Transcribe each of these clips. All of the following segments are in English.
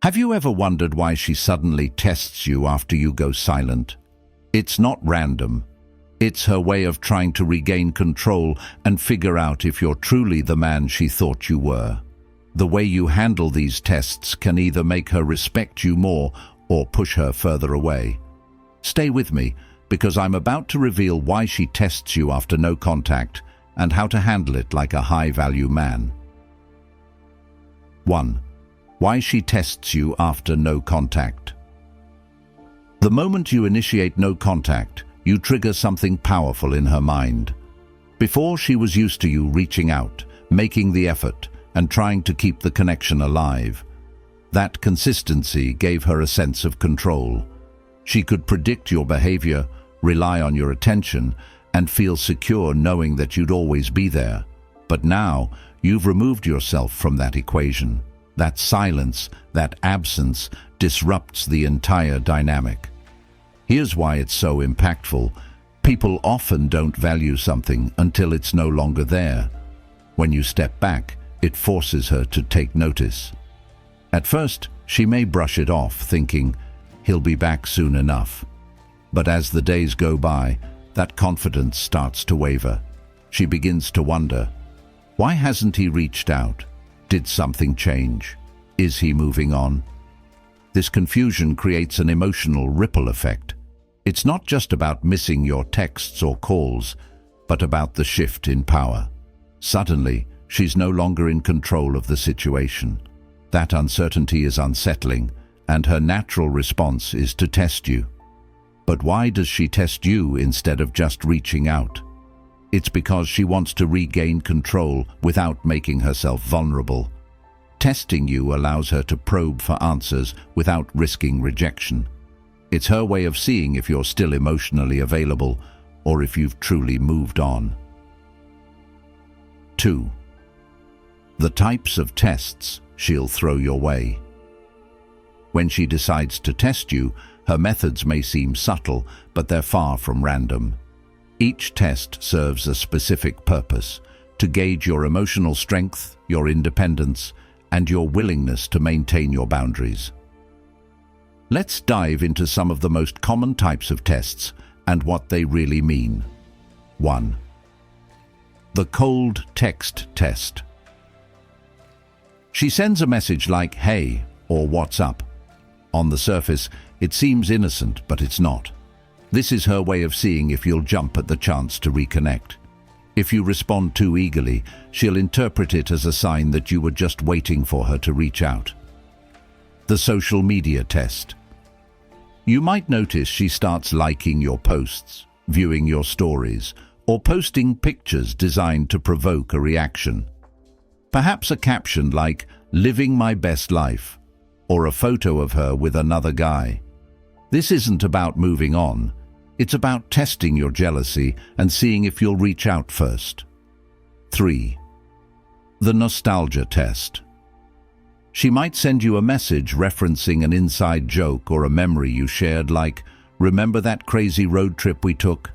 Have you ever wondered why she suddenly tests you after you go silent? It's not random. It's her way of trying to regain control and figure out if you're truly the man she thought you were. The way you handle these tests can either make her respect you more or push her further away. Stay with me, because I'm about to reveal why she tests you after no contact and how to handle it like a high-value man. 1. Why she tests you after no contact. The moment you initiate no contact, you trigger something powerful in her mind. Before, she was used to you reaching out, making the effort, and trying to keep the connection alive. That consistency gave her a sense of control. She could predict your behavior, rely on your attention, and feel secure knowing that you'd always be there. But now, you've removed yourself from that equation. That silence, that absence, disrupts the entire dynamic. Here's why it's so impactful. People often don't value something until it's no longer there. When you step back, it forces her to take notice. At first, she may brush it off, thinking, "He'll be back soon enough." But as the days go by, that confidence starts to waver. She begins to wonder, why hasn't he reached out? Did something change? Is he moving on? This confusion creates an emotional ripple effect. It's not just about missing your texts or calls, but about the shift in power. Suddenly, she's no longer in control of the situation. That uncertainty is unsettling, and her natural response is to test you. But why does she test you instead of just reaching out? It's because she wants to regain control without making herself vulnerable. Testing you allows her to probe for answers without risking rejection. It's her way of seeing if you're still emotionally available or if you've truly moved on. 2. The types of tests she'll throw your way. When she decides to test you, her methods may seem subtle, but they're far from random. Each test serves a specific purpose: to gauge your emotional strength, your independence, and your willingness to maintain your boundaries. Let's dive into some of the most common types of tests and what they really mean. 1. The cold text test. She sends a message like "Hey" or "What's up?" On the surface, it seems innocent, but it's not. This is her way of seeing if you'll jump at the chance to reconnect. If you respond too eagerly, she'll interpret it as a sign that you were just waiting for her to reach out. The social media test. You might notice she starts liking your posts, viewing your stories, or posting pictures designed to provoke a reaction. Perhaps a caption like "Living my best life," or a photo of her with another guy. This isn't about moving on. It's about testing your jealousy and seeing if you'll reach out first. 3. The nostalgia test. She might send you a message referencing an inside joke or a memory you shared, like, "Remember that crazy road trip we took?"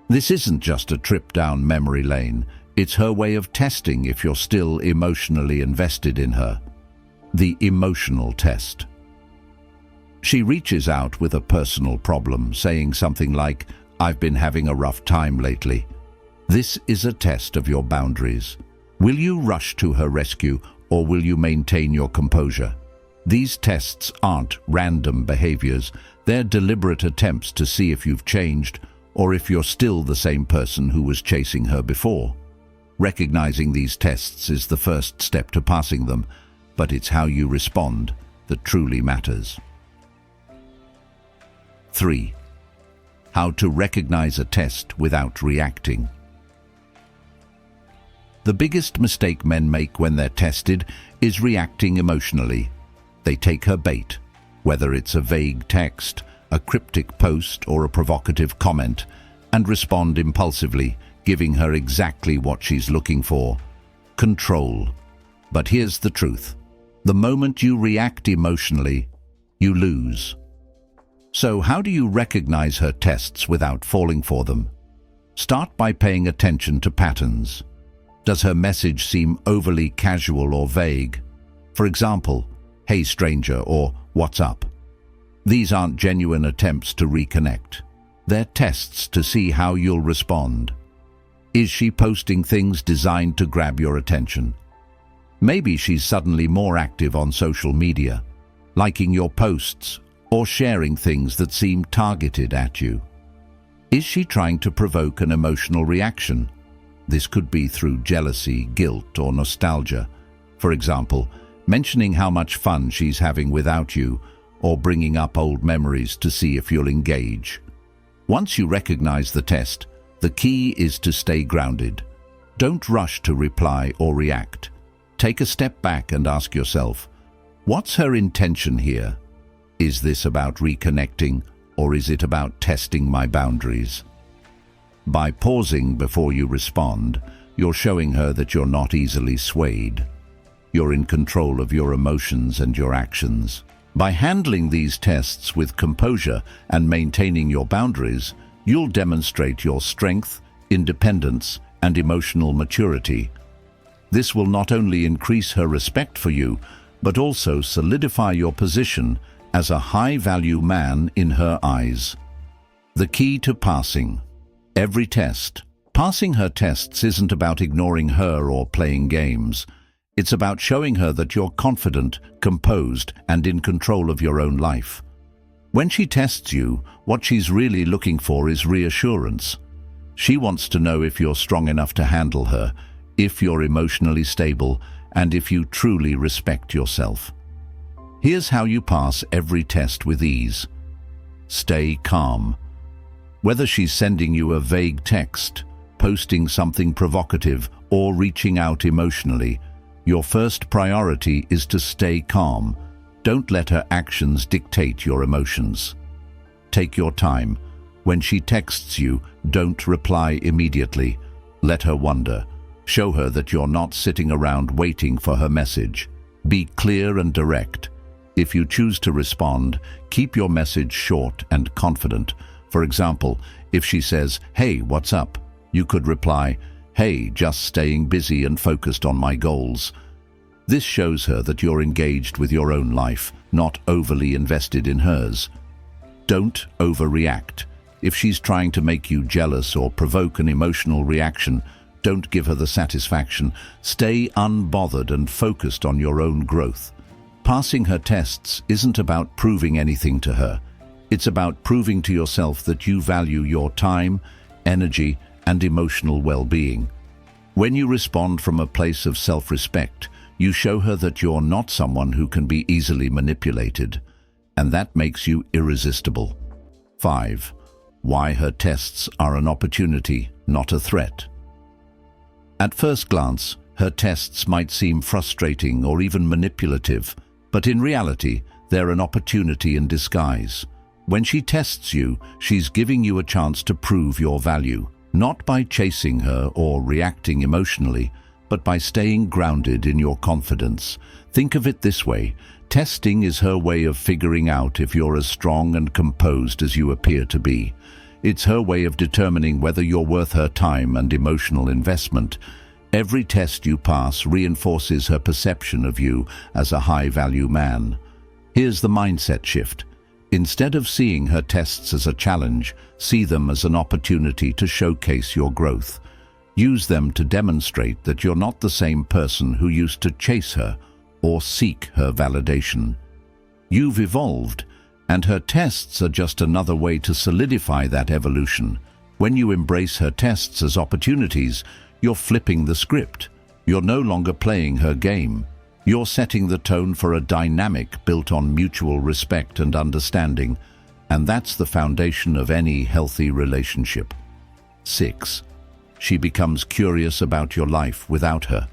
This isn't just a trip down memory lane. It's her way of testing if you're still emotionally invested in her. The emotional test. She reaches out with a personal problem, saying something like, "I've been having a rough time lately." This is a test of your boundaries. Will you rush to her rescue, or will you maintain your composure? These tests aren't random behaviors. They're deliberate attempts to see if you've changed, or if you're still the same person who was chasing her before. Recognizing these tests is the first step to passing them, but it's how you respond that truly matters. 3. How to recognize a test without reacting. The biggest mistake men make when they're tested is reacting emotionally. They take her bait, whether it's a vague text, a cryptic post, or a provocative comment, and respond impulsively, giving her exactly what she's looking for: control. But here's the truth. The moment you react emotionally, you lose. So how do you recognize her tests without falling for them? Start by paying attention to patterns. Does her message seem overly casual or vague? For example, "Hey stranger," or "What's up?" These aren't genuine attempts to reconnect. They're tests to see how you'll respond. Is she posting things designed to grab your attention? Maybe she's suddenly more active on social media, liking your posts or sharing things that seem targeted at you. Is she trying to provoke an emotional reaction? This could be through jealousy, guilt, or nostalgia. For example, mentioning how much fun she's having without you, or bringing up old memories to see if you'll engage. Once you recognize the test, the key is to stay grounded. Don't rush to reply or react. Take a step back and ask yourself, what's her intention here? Is this about reconnecting, or is it about testing my boundaries? By pausing before you respond, you're showing her that you're not easily swayed. You're in control of your emotions and your actions. By handling these tests with composure and maintaining your boundaries, you'll demonstrate your strength, independence, and emotional maturity. This will not only increase her respect for you, but also solidify your position as a high-value man in her eyes. The key to passing. Every test. Passing her tests isn't about ignoring her or playing games. It's about showing her that you're confident, composed, and in control of your own life. When she tests you, what she's really looking for is reassurance. She wants to know if you're strong enough to handle her, if you're emotionally stable, and if you truly respect yourself. Here's how you pass every test with ease. Stay calm. Whether she's sending you a vague text, posting something provocative, or reaching out emotionally, your first priority is to stay calm. Don't let her actions dictate your emotions. Take your time. When she texts you, don't reply immediately. Let her wonder. Show her that you're not sitting around waiting for her message. Be clear and direct. If you choose to respond, keep your message short and confident. For example, if she says, "Hey, what's up?" you could reply, "Hey, just staying busy and focused on my goals." This shows her that you're engaged with your own life, not overly invested in hers. Don't overreact. If she's trying to make you jealous or provoke an emotional reaction, don't give her the satisfaction. Stay unbothered and focused on your own growth. Passing her tests isn't about proving anything to her. It's about proving to yourself that you value your time, energy, and emotional well-being. When you respond from a place of self-respect, you show her that you're not someone who can be easily manipulated, and that makes you irresistible. 5. Why her tests are an opportunity, not a threat. At first glance, her tests might seem frustrating or even manipulative, but in reality, they're an opportunity in disguise. When she tests you, she's giving you a chance to prove your value, not by chasing her or reacting emotionally, but by staying grounded in your confidence. Think of it this way: testing is her way of figuring out if you're as strong and composed as you appear to be. It's her way of determining whether you're worth her time and emotional investment. Every test you pass reinforces her perception of you as a high-value man. Here's the mindset shift. Instead of seeing her tests as a challenge, see them as an opportunity to showcase your growth. Use them to demonstrate that you're not the same person who used to chase her or seek her validation. You've evolved, and her tests are just another way to solidify that evolution. When you embrace her tests as opportunities, you're flipping the script. You're no longer playing her game. You're setting the tone for a dynamic built on mutual respect and understanding, and that's the foundation of any healthy relationship. 6. She becomes curious about your life without her.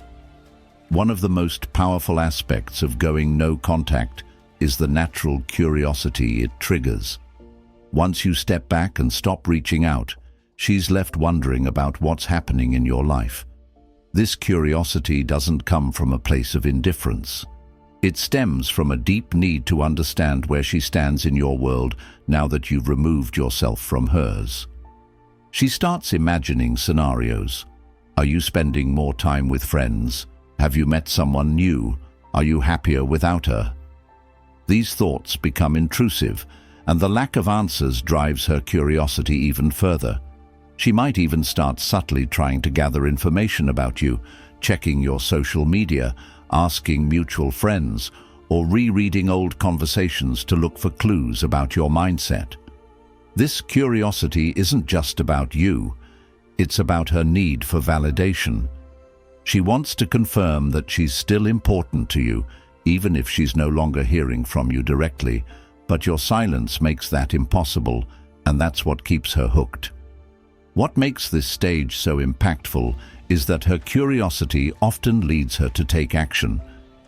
One of the most powerful aspects of going no contact is the natural curiosity it triggers. Once you step back and stop reaching out, she's left wondering about what's happening in your life. This curiosity doesn't come from a place of indifference. It stems from a deep need to understand where she stands in your world now that you've removed yourself from hers. She starts imagining scenarios. Are you spending more time with friends? Have you met someone new? Are you happier without her? These thoughts become intrusive, and the lack of answers drives her curiosity even further. She might even start subtly trying to gather information about you, checking your social media, asking mutual friends, or rereading old conversations to look for clues about your mindset. This curiosity isn't just about you, it's about her need for validation. She wants to confirm that she's still important to you, even if she's no longer hearing from you directly, but your silence makes that impossible, and that's what keeps her hooked. What makes this stage so impactful is that her curiosity often leads her to take action.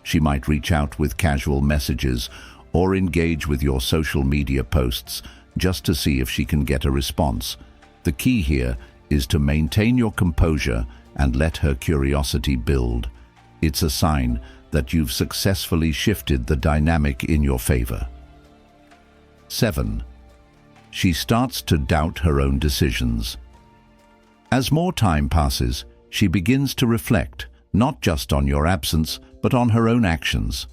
She might reach out with casual messages or engage with your social media posts just to see if she can get a response. The key here is to maintain your composure and let her curiosity build. It's a sign that you've successfully shifted the dynamic in your favor. 7. She starts to doubt her own decisions. As more time passes, she begins to reflect, not just on your absence, but on her own actions.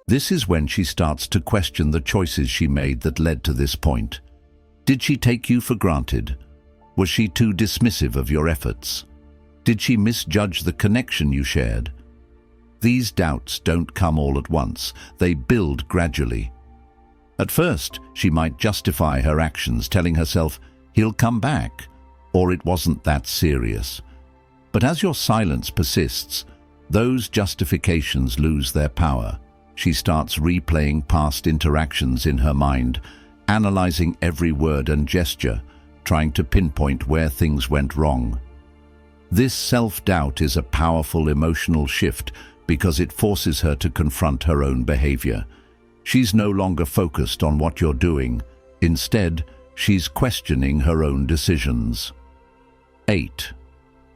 This is when she starts to question the choices she made that led to this point. Did she take you for granted? Was she too dismissive of your efforts? Did she misjudge the connection you shared? These doubts don't come all at once, they build gradually. At first, she might justify her actions, telling herself, "He'll come back," or "It wasn't that serious." But as your silence persists, those justifications lose their power. She starts replaying past interactions in her mind, analyzing every word and gesture, trying to pinpoint where things went wrong. This self-doubt is a powerful emotional shift because it forces her to confront her own behavior. She's no longer focused on what you're doing. Instead, she's questioning her own decisions. 8.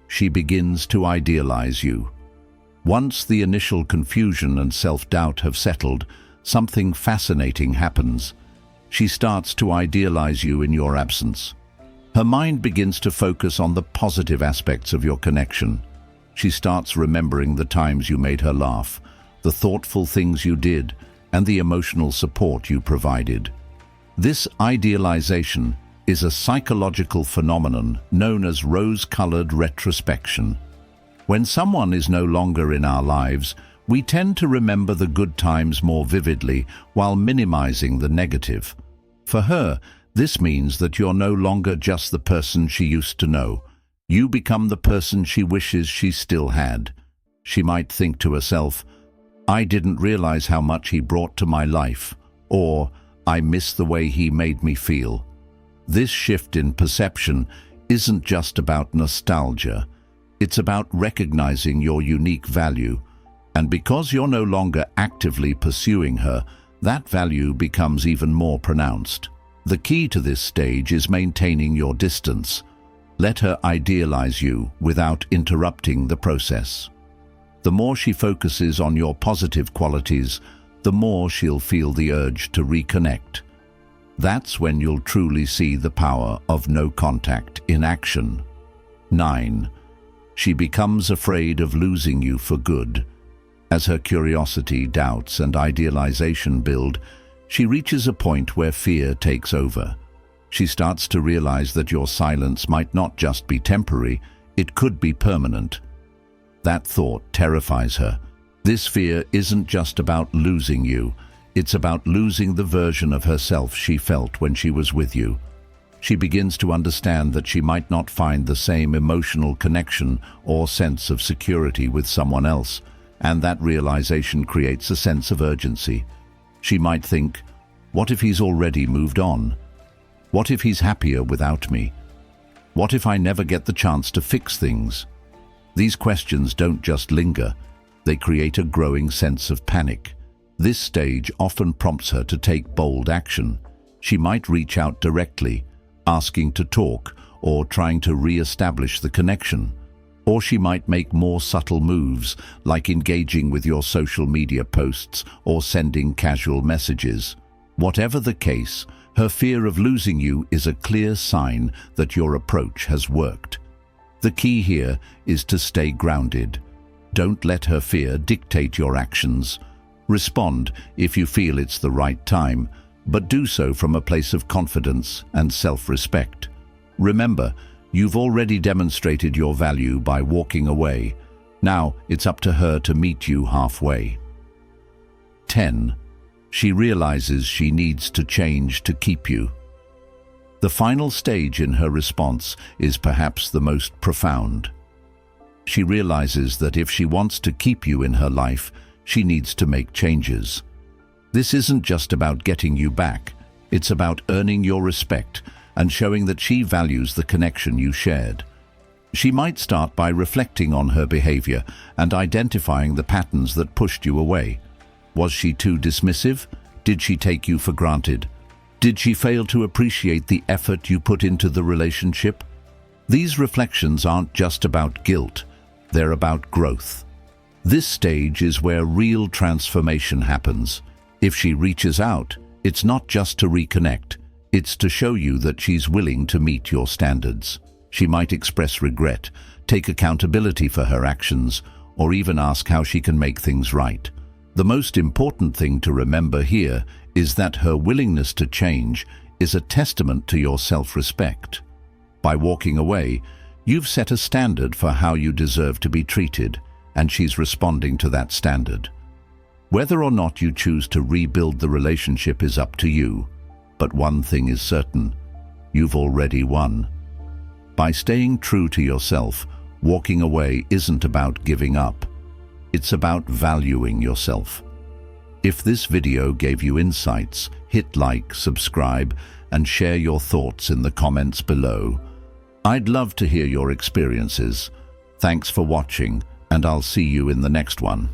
She begins to idealize you. Once the initial confusion and self-doubt have settled, something fascinating happens. She starts to idealize you in your absence. Her mind begins to focus on the positive aspects of your connection. She starts remembering the times you made her laugh, the thoughtful things you did, and the emotional support you provided. This idealization is a psychological phenomenon known as rose-colored retrospection. When someone is no longer in our lives, we tend to remember the good times more vividly while minimizing the negative. For her, this means that you're no longer just the person she used to know. You become the person she wishes she still had. She might think to herself, "I didn't realize how much he brought to my life," or "I miss the way he made me feel." This shift in perception isn't just about nostalgia. It's about recognizing your unique value. And because you're no longer actively pursuing her, that value becomes even more pronounced. The key to this stage is maintaining your distance. Let her idealize you without interrupting the process. The more she focuses on your positive qualities, the more she'll feel the urge to reconnect. That's when you'll truly see the power of no contact in action. 9. She becomes afraid of losing you for good. As her curiosity, doubts, and idealization build, she reaches a point where fear takes over. She starts to realize that your silence might not just be temporary, it could be permanent. That thought terrifies her. This fear isn't just about losing you, it's about losing the version of herself she felt when she was with you. She begins to understand that she might not find the same emotional connection or sense of security with someone else, and that realization creates a sense of urgency. She might think, what if he's already moved on? What if he's happier without me? What if I never get the chance to fix things? These questions don't just linger, they create a growing sense of panic. This stage often prompts her to take bold action. She might reach out directly, asking to talk or trying to re-establish the connection. Or she might make more subtle moves, like engaging with your social media posts or sending casual messages. Whatever the case, her fear of losing you is a clear sign that your approach has worked. The key here is to stay grounded. Don't let her fear dictate your actions. Respond if you feel it's the right time, but do so from a place of confidence and self-respect. Remember, you've already demonstrated your value by walking away. Now it's up to her to meet you halfway. 10. She realizes she needs to change to keep you. The final stage in her response is perhaps the most profound. She realizes that if she wants to keep you in her life, she needs to make changes. This isn't just about getting you back, it's about earning your respect and showing that she values the connection you shared. She might start by reflecting on her behavior and identifying the patterns that pushed you away. Was she too dismissive? Did she take you for granted? Did she fail to appreciate the effort you put into the relationship? These reflections aren't just about guilt, they're about growth. This stage is where real transformation happens. If she reaches out, it's not just to reconnect, it's to show you that she's willing to meet your standards. She might express regret, take accountability for her actions, or even ask how she can make things right. The most important thing to remember here is that her willingness to change is a testament to your self-respect. By walking away, you've set a standard for how you deserve to be treated, and she's responding to that standard. Whether or not you choose to rebuild the relationship is up to you, but one thing is certain, you've already won. By staying true to yourself, walking away isn't about giving up. It's about valuing yourself. If this video gave you insights, hit like, subscribe, and share your thoughts in the comments below. I'd love to hear your experiences. Thanks for watching, and I'll see you in the next one.